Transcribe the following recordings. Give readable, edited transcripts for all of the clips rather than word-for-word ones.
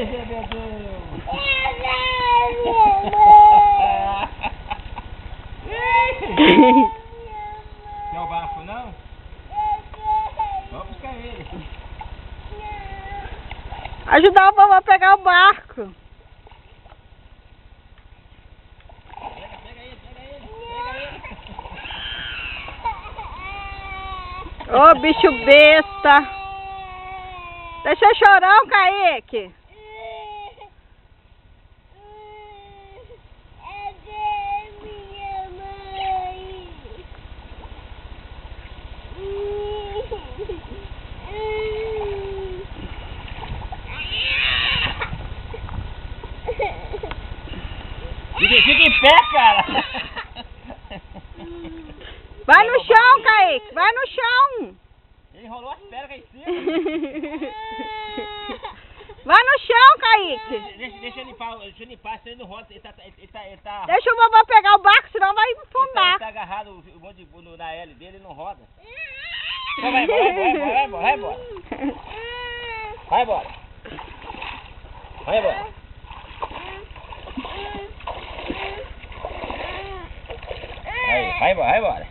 Ei, Zé Bedão! Quer o barco, não? Vamos buscar ele. Ajudar o vovô a pegar o barco. Pega ele. Ô, bicho besta. Deixa eu chorar, Kaique. Fica em pé, cara! Vai no chão, Kaique. Vai no chão. Ele enrolou as pernas aí em cima. Vai no chão, Kaique. Deixa eu limpar, senão ele não roda. Ele tá... Deixa o vovô pegar o barco, senão vai Ele afundar. tá agarrado na L dele, ele não roda. Então vai embora. Vai embora. Aí, vai embora.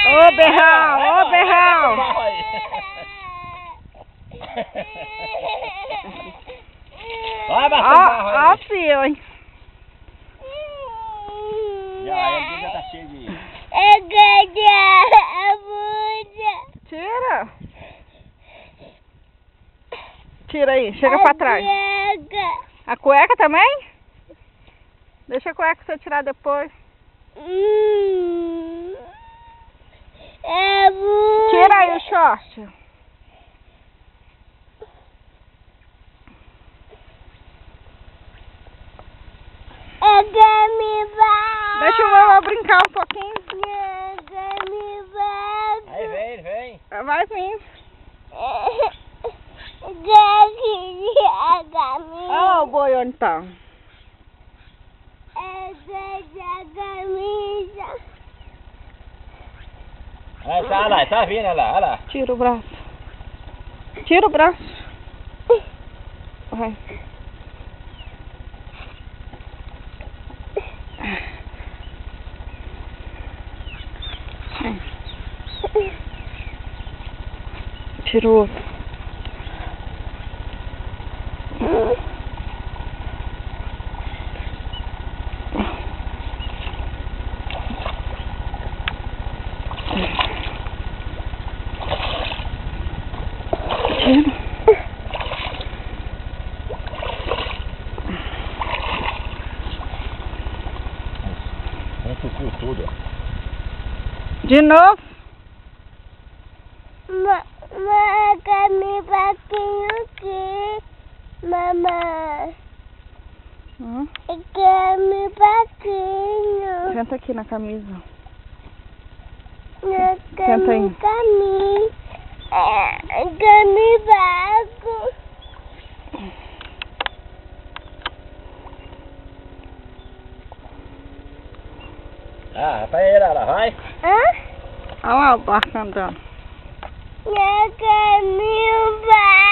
Ô, berrão, Vai bater o barro aí. Ó o fio, hein. Já tá cheio de... Tira aí, chega pra trás. A cueca também? Deixa a cueca você tirar depois. Tira aí o short. Deixa o vovô brincar um pouquinho. Aí vem. Vai vir. Ó o boi onde tá. Aí, tá vindo, olha lá. Tira o braço. Tira o braço. Vai. Tira o outro. Tudo, tudo. De novo. Mamãe, eu quero meu barquinho. Senta aqui na camisa. Eu quero Senta aí. meu caminho. Eu quero meu barco. Pra ele, ela vai. Olha lá o barco andando. Eu quero meu barco.